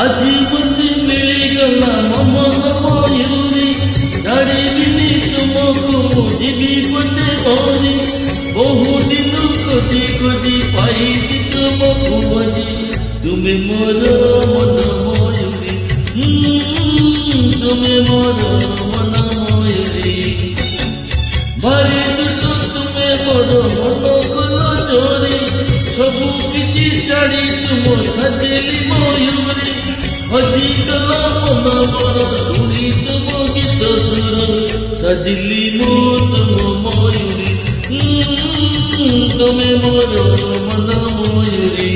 আজি ମତେ ମିଳିଗଲା ମନ ମୟୁରୀ, ଛାଡ଼ିବିନି ତୁମକୁ ମୁଁ ଯିବି ପଛେ ମରି। ବହୁଦିନ ଖୋଜି ଖୋଜି ପାଇଛି ତୁମକୁ ଆଜି, ତୁମେ ମୋର ମନ ମୟୁରୀ, ତୁମେ ମୋର ମନ ମୟୁରୀ। ଭାରି ଦୁଃଖ ତୁମେ ମୋର ମନ କଲ ଚୋରି, ସବୁ କିଛି ଛାଡ଼ି ତୁମ ସାଜିଲି ମୟୁରୀ। ହଜିଗଲା ମନ ମୋର ଶୁଣି ତୁମ ଗୀତ ସୁର, ସାଜିଲି ମୁଁ ତୁମ ମୟୁରୀ, ତୁମେ ମୋର ମନ ମୟୁରୀ।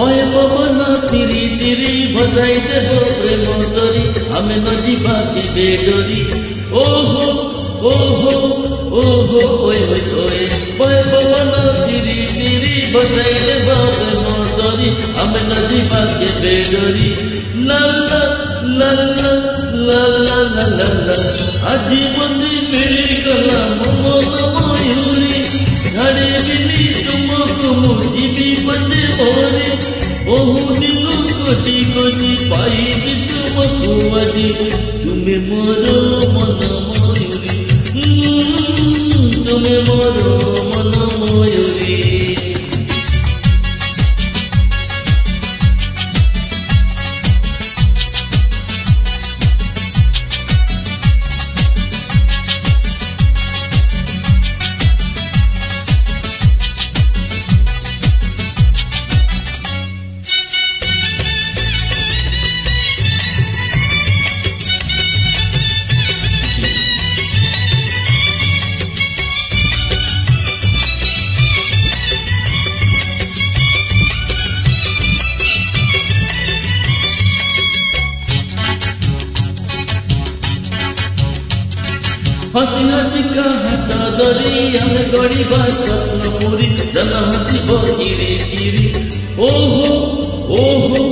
ওই পবন তিরি তিরি ভজাই দেব প্রেম তরি, আমি ন ଯିବା କେବେ ଡରି। ଓହୋ ଓହୋ ଓହୋ ଓଏ ଓଏ ଓଏ, ওই পবন তিরি তিরি ভজাই দেব প্রেম তরি, আমি ন ଯିବା କେବେ ଡରି। লা লা লা লা লা লা লা লা লা, আজি ମତେ ମିଳିଗଲା ମନ ମୟୁରୀ, ଛାଡ଼ିବିନି ତୁମକୁ ମୁଁ ଯିବି ପଛେ ମରି। বহুদিন খোঁজি খোঁজি পাইছি তুমকু আজি, তুমি মোর মন ময়ূরী, তুমি মোর মন ময়ূরী। हसी हसी का हाथ धरी ଆମେ ଗଡ଼ିବା ସ୍ୱପ୍ନ ପୁରୀ, ଜନ ହସିବ କିରି କିରି। ଓହୋ ଓହୋ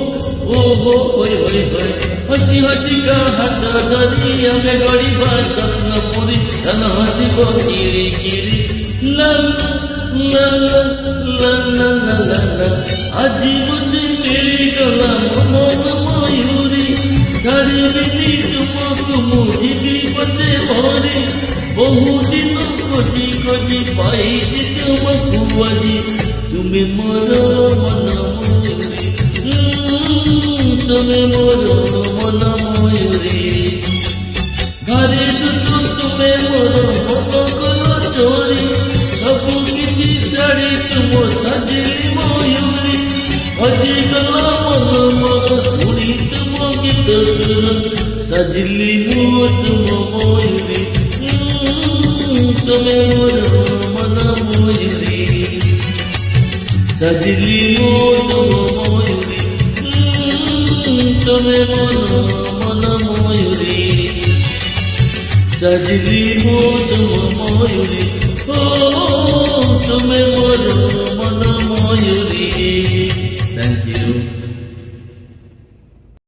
ଓହୋ ହୋଏ ହୋଏ ହୋଏ, ହସି ହସି का ହାତ ଧରି ଆମେ ଗଡ଼ିବା ସ୍ୱପ୍ନ ପୁରୀ, ଜନ ହସିବ କିରି କିରି। ଲା ଲା ଲା ଲା ଲା ଲା ଲା, ଆଜି ମତେ ମିଳିଗଲା ମନ ମୟୁରୀ, ଛାଡ଼ିବିନି ତୁମକୁ ମୁଁ ଯିବି ପଛେ ମରି। বহুদিন খোঁজি খোঁজি পাইছি তুমকু আজি, তুমি মোর মন ময়ূরী, তুমি মোর মন ময়ূরী। ভারি দুঃখ তুমি মোর মন কল চোরি, ସବୁ କିଛି ଛାଡ଼ି ତୁମ ସାଜିଲି ମୟୁରୀ। ହଜିଗଲା ମନ ମୋର ଶୁଣି ତୁମ ଗୀତ ସୁର, ସାଜିଲି ମୁଁ ତୁମ ମୟୁରୀ, তুমি মোর মন ময়ূরী। সাজিলি মো তুম ময়ূরী, তুমি মোর মন ময়ূরী। সাজিলি মো তুম ময়ূরী, ও তুমি মোর মন ময়ূরী।